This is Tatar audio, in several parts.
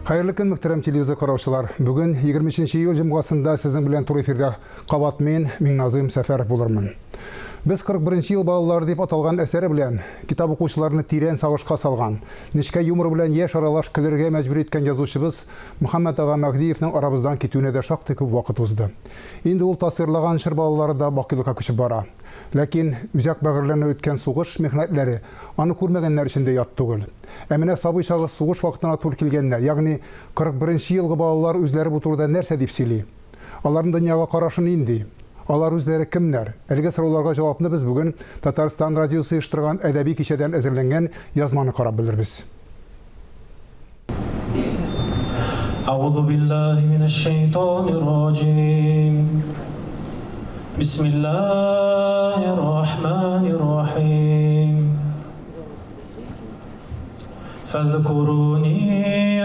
Хайырлы күн, мөхтәрәм телевизор караучылар. Бүген 23 июль җомгасында сезнең белән тур эфирдә кабат мен Миңназыйм Сәфәров булырмын. Без 41 ел балалары дип аталган әсәре белән китап укучыларны тирән сагышка салган, нечкә юмор белән яшь аралаш көләргә мәҗбүр иткән язучыбыз Мөхәммәд ага Мәгдиевнең арабыздан китүенә дә шактый күп вакыт узды. Инде ул тасвирлаган шыр балалары да бакыйлыкка күчеп бара. Ләкин үзәк бәгырьләренә үткән сугыш мехнәтләре аны күрмәгәннәр өчен дә ят түгел. Ә менә сабый чагы сугыш вакытына тур килгәннәр, ягъни 41 елгы балалар үзләре бу турыда нәрсә дип сөйли? Аларның дөньяга карашы нинди? Алар үзләре кемнәр? Әлеге сорауларга җавапны без бүген Татарстан радиосы оештырган әдәби кичәдән әзерләнгән язманы карап белербез. أعوذ بالله من الشيطان الرجيم بسم الله الرحمن الرحيم فاذكروني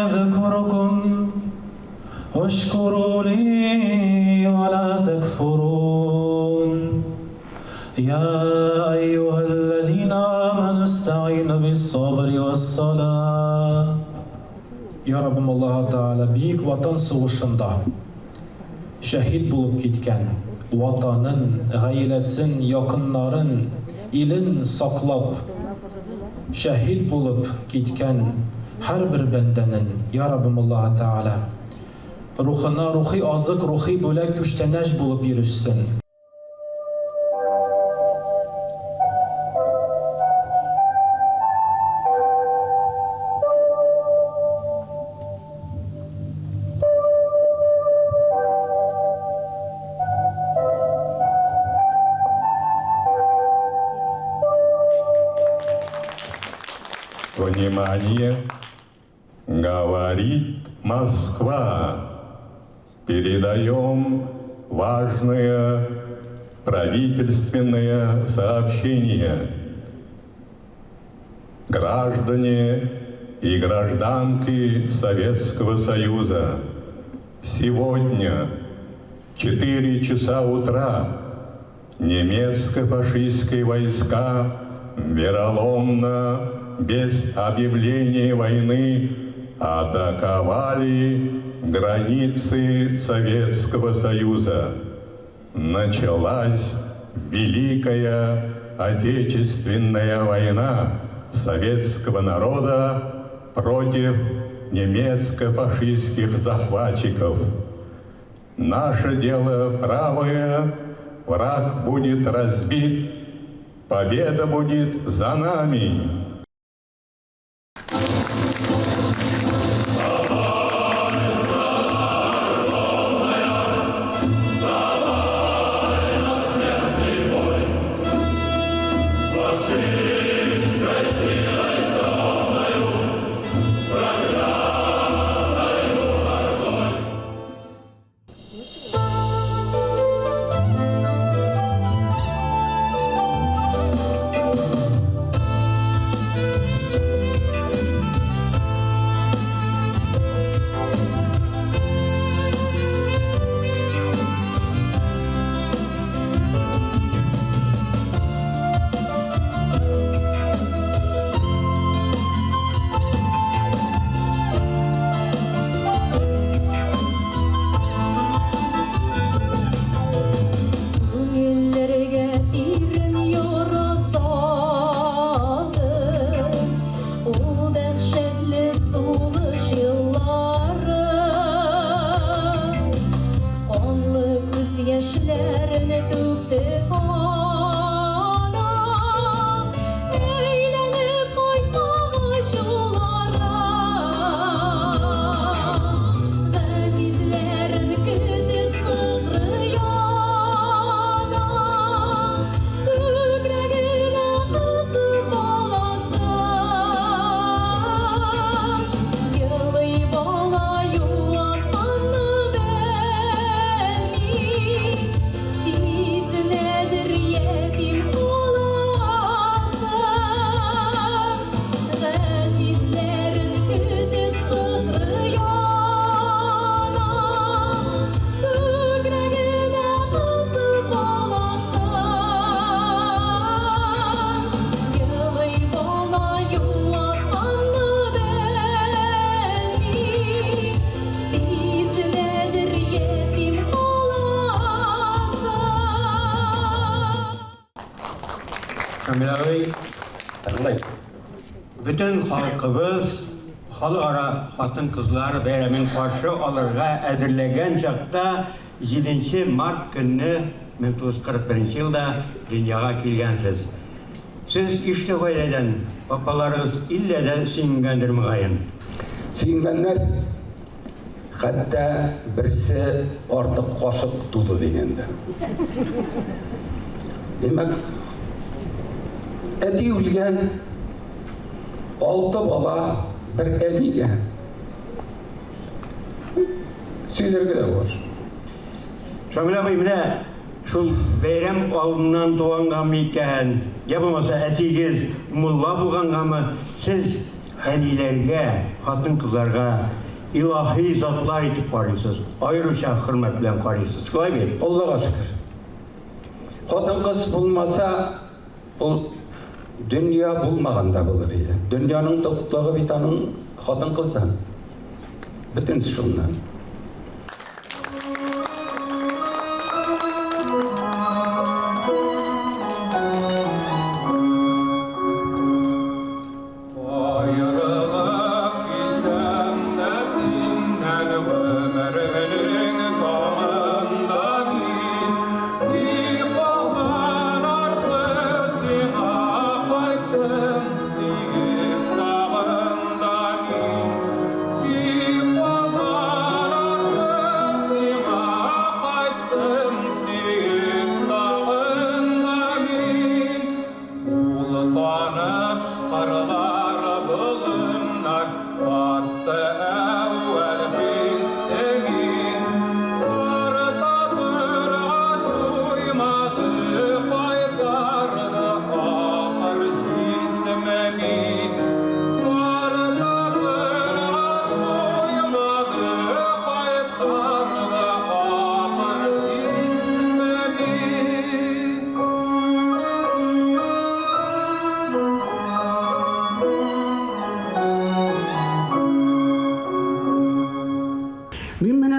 أذكركم واشكروا لي ولا تكفرون يا أيها الذين آمنوا استعينوا بالصبر والصلاة يا رب الله تعالى бик ватан сугышында шәһид булып киткән, ватанын, гаиләсен, якыннарын, илен саклап шәһид булып киткән һәрбер бәндәнең я Раббым Аллаһ Таала рухына рухи азык, рухи бүләк күчтәнәш булып ирешсен. Внимание! Говорит Москва. Передаем важное правительственное сообщение. Граждане и гражданки Советского Союза, сегодня в 4 часа утра немецко-фашистские войска вероломно, без объявления войны, атаковали границы Советского Союза. Началась Великая Отечественная война советского народа против немецко-фашистских захватчиков. Наше дело правое, враг будет разбит, победа будет за нами. Мөхәммәд тыңлай. Bütün halkımız halkara hatın kızlar bayramın karşı alırga әзірлеген çakta 7 Mart günü 1941 yılda dünyaya kelgensiz. Siz işte aileden, papalarınız ille de süyüngendir müğayın. Süyüngenler hatta birisi artık koşup tutu degende. Demek eti ülgen 6 bala bir eliga söylerge de var. Şöyle mine şul bayram aldından doğangan mıyken yapamasa etigiz mulla bulgangan mı siz halilerge, hatın kızlarga ilahi zatlar etip karıysınız. Ayrıca hürmet bilen karıysınız. Şulay bir. Allah'a şükür. Hatın kız bulmasa bu dünya bulmaganda bulur ya. Dünyanın topluluğu bitanın hatın kızdan. Bütün şundan.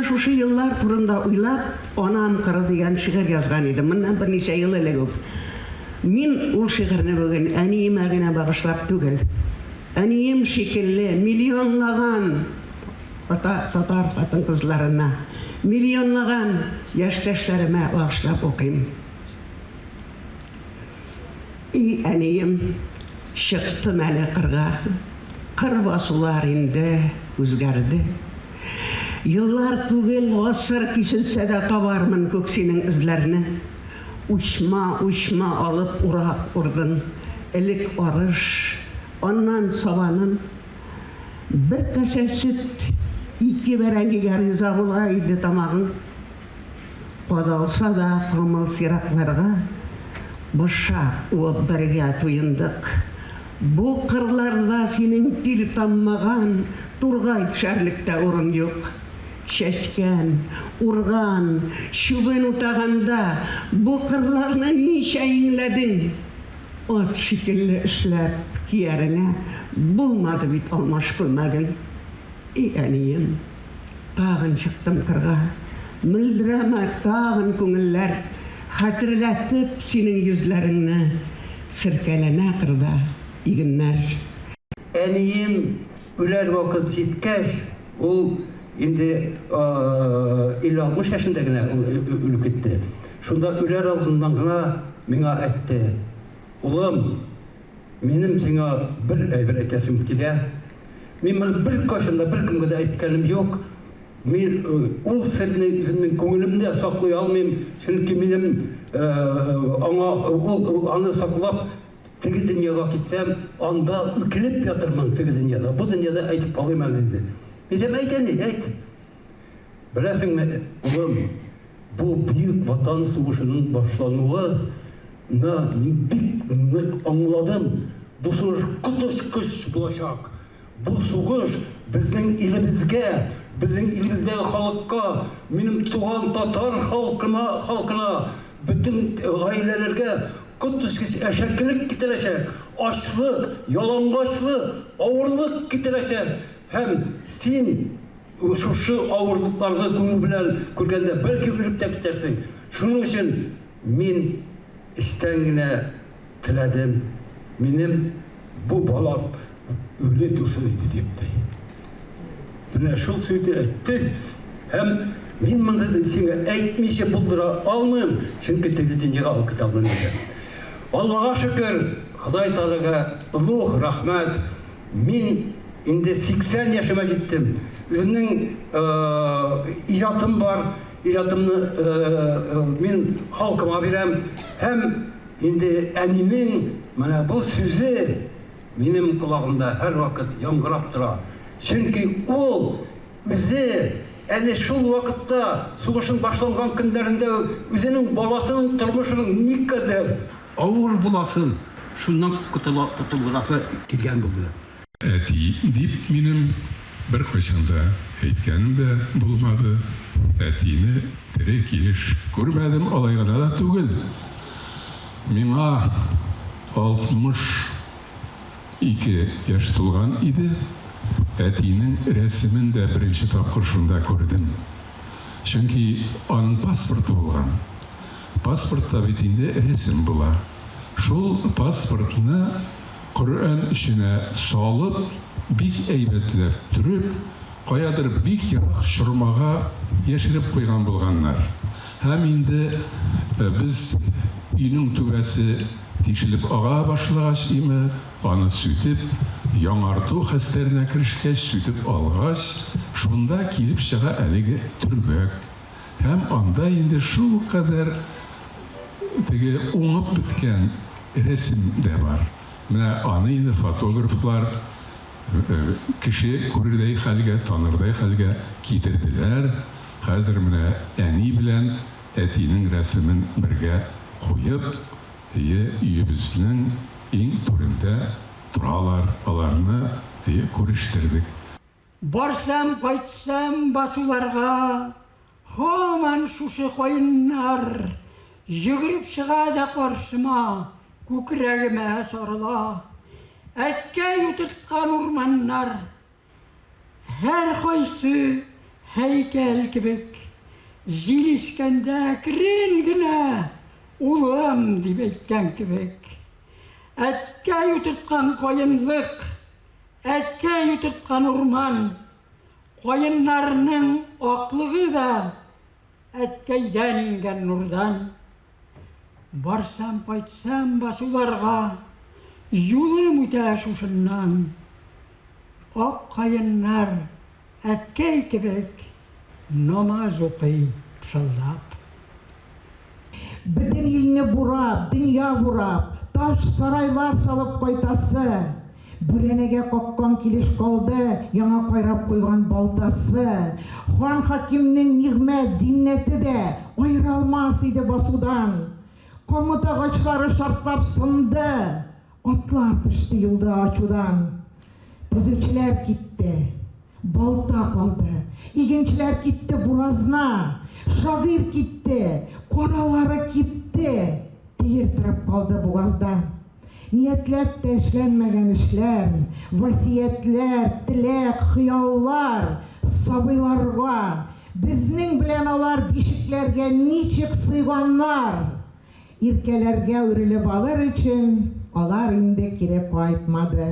Şuşu yıllar turunda uylap, Onam Kırı degan şiir yazgan edim. Bundan bir neçe yıl ele köp. Min ул şiirni bugün aniyime gene bağışlap tügel. Aniyim şekilli milyonlagan tatar hatın kızlarına, milyonlagan yaştaşlarıma bağışlap okuyayım. İyi aniyim çıktım hele kırga, kır basular indi, üzgerdi. Yıllar tugel asır kesilse de tabarmın köksinin izlerini. Uçma alıp urak urdun. Elik arış, ondan savanın. Bir kese süt, 2 berengi gariza bulaydı tamağın. Kodalsa da kımıl siraklarga, boşa uğup birge tuyundık. Bu kırlarda senin dil tanmagan, Turgay şerlikte urun yok. Şesken, urgan, şubun utağında bu kırlarla niçe inledin? Ot şekilli işler yerine bulmadı bit olmuş bulmadın. İyaniyim, tağın çıktım kırga. Mıldrama tağın köngüller, hatırlatıp senin yüzlerini sirkelene kırda, iyi günler. Eniyim üler vakit jitkəç, ol indi 50-60 yaşındagina ölüp ketdi. Şunda üler aldından gına mena aytdı. Ulum, menim sana bir aytasim kide. Men bir koşunda bir kimge de aytkanim yok. Men ol sirni özümün köngülümde saklay almayım. Çünkü menim onu saklap tegi dünyaya gitsem, anda ükülüp yatırmam tegi dünyada. Bu dünyada aytıp kalayım dedi. Dedim aytani, ayt. Bilesin mi, oğlum, bu büyük vatan savaşının başlanığı bik anladım. Bu savaş kutuşkuş bulacak. Bu savaş bizim ilimizdeki halkka, benim tuğan Tatar halkına, bütün ailelerge kutuşkuş eşeklik getirecek. Açlık, yalangaçlık, ağırlık getirecek. Hem sen şu ağırlıklarını köngül bilen görgende belki ölüp de gidersin. Şunun için men işten gine tiledim, Минем бу балам өле турсын иде депти. Менә шул сүзне әйтте. Һәм мин монда сиңа әйтмичә булдыра алмыйм, чөнки теге дөньяга алып китә алмыйм. Аллаһка шөкер, Ходай Таалага улуг рәхмәт. Мин инде 80 яшыма җиттем. Үземнең иҗатым бар. Иҗатымны мин халкыма бирәм. Һәм инде әнинең менә бу сүзе минем колагымда һәр вакыт яңгырап тора. Чөнки ул үзе әле шул вакытта сугышның башланган көндәрендә үзенең баласының тормышының никадәр Авыр буласын, шуннан котылгысы килгән булды. Әти дип минем бер кайчанда әйткәнем дә булмады. Әтине тере килеш күрмәдем, алай гына да түгел. Миңа 62 яшь тулган иде. Әтинең рәсемен дә беренче тапкыр шунда күрдем. Чөнки аның паспорты булган. Паспортта бит инде рәсем була. Шул паспортны Коръән эченә салып, бик әйбәтләп төреп, каядыр бик ерак чормага яшереп куйган булганнар. Һәм инде без өйнең түбәсе тишелеп ага башлагач име, аны сүтеп, яңарту хәстәренә керешкәч, сүтеп алгач, шунда килеп чыга әлеге төрбәк. Һәм анда инде шул кадәр теге уңып биткән рәсем дә бар. Менә аны инде фотографлар кеше күрердәй хәлгә, танырдай хәлгә китерделәр. Хәзер менә әни белән әтинең рәсемен бергә куеп, өебезнең иң түрендә торалар, аларны күрештердек. Барсам, кайтсам басуларга, һаман шушы кайыннар, йөгереп чыга да каршыма, күкрәгемә сарыла. Әткәй утырткан урманнар, һәр кайсы һәйкәл кебек, җил искәндә керен генә улым дип әйткән кебек. Әткәй утырткан кайынлык, әткәй утырткан урман, кайыннарның аклыгы да әткәйдән ингән нурдан. Барсам, кайтсам басуларга, юлым үтә шушыннан. Ак кайыннар әткәй кебек намаз укый пышылдап. Бөтен илне бурап, дөнья бурап, таш сарайлар салып кайтасы. Бүрәнәгә каккан килеш калды, яңа кайрап куйган балтасы. Хан хакимнең нигъмәт, зиннәте дә аерылмас иде басудан. Камыт агачлары шартлап сынды, атлар пеште юлда ачудан. Төзүчеләр китте, балта калды, игенчеләр китте буразна, шагыйрь китте, каралары кипте, тиер торып калды бугазда. Ниятләп тә эшләнмәгән эшләр, васиятләр, теләк, хыяллар, сабыйларга, безнең белән алар бишекләргә ничек сыйганнар. Иркәләргә үрелеп алыр өчен алар инде кире кайтмады.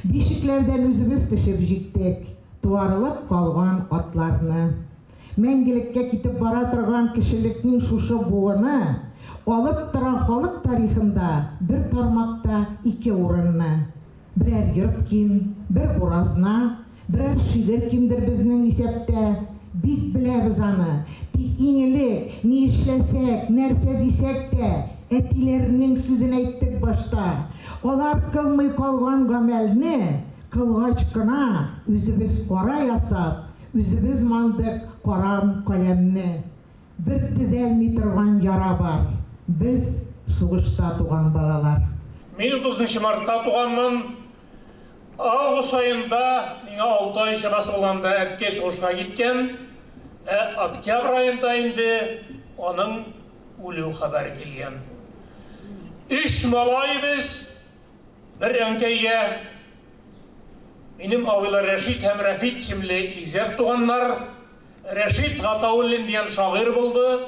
Бишекләрдән үзебез төшеп җиттек, туарылып калган атларны. Мәңгелеккә китеп бара торган кешелекнең шушы буыны алып тора халык тарихында бер тармакта 2 урынны. Берәр йорт ким, бер буразна, берәр шигырь кимдер безнең исәптә. Бик беләбез аны. Тик иң элек ни эшләсәк, нәрсә дисәк тә, әтиләрнең сүзен әйттек башта. Алар кылмый калган гамәлне кылгач кына үзебез кара ясап, үзебез мандык карам каләмне. Бер төзәлми торган яра бар. Без сугышта туган балалар. Мин 30 мартта туганмын. Август айында миңа 6 ай чамасы булганда әткәй сугышка киткән. Октябрь айында инде аның үлү хәбәре килгән. 3 малайбыз бер әнкәйгә минем авылы Рәшит һәм Рәфит исемле изәп туганнар. Рәшит Гатауллин дигән шагыйрь булды.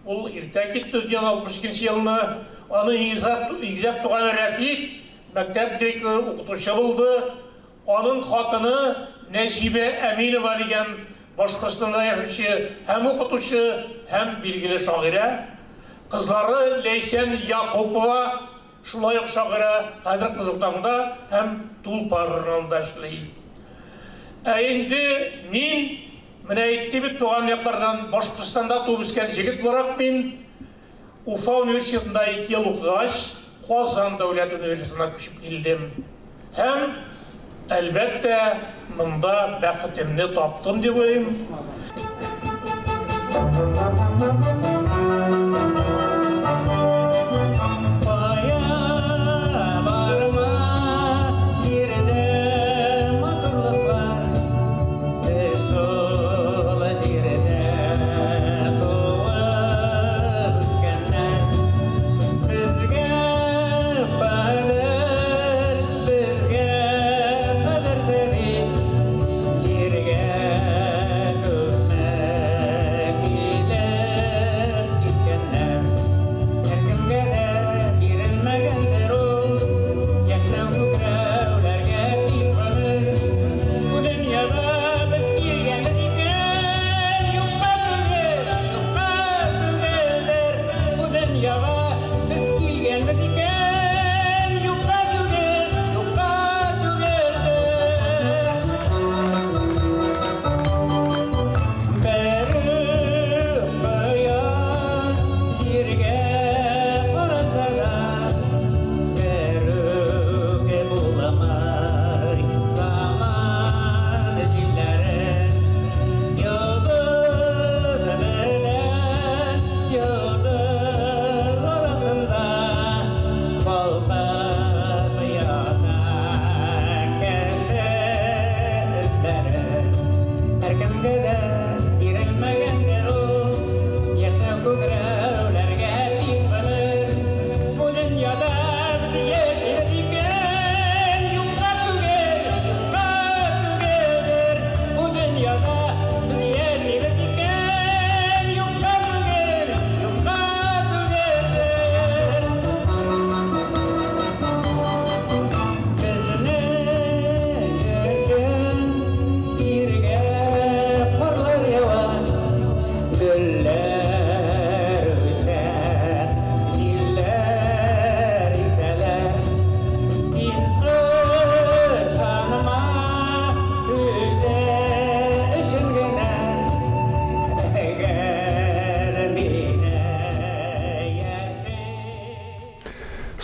Ул иртә китте 62 елны. Аны изәп туган Рәфит мәктәп директоры укытучы булды. Аның хатыны Нәҗибә Әминова дигән Башкортстанда яшәүче һәм укытучы, һәм билгеле шагыйрә. Кызлары Ләйсән Якупова, шулай ук шагыйрә, хәзер Кызылтаңда һәм Тулпарында эшли. Инде мин менә әйтте бит, туган яклардан Башкортстанда туып үскән җегет буларак мин Уфа университетында 2 ел укыгач, Казан дәүләт университетына күчеп килдем. Һәм әлбәттә, монда бәхетемне таптым дип уйлыйм.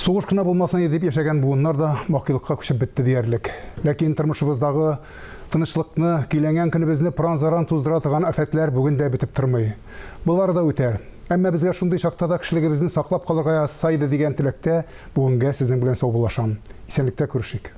Сугыш кына булмасын дип яшәгән буыннар да вакыйлыкка күчеп бетте диярлек. Ләкин тормышыбыздагы тынычлыкны, көйләнгән көнебезне пранзаран туздыра торган афәтләр бүген дә бетеп тормый. Булар да үтәр. Әмма безгә шундый чакта да кешелегебезне саклап калырга язса иде дигән теләктә бүгенгә сезнең белән саубуллашам. Исәнлектә күрешик.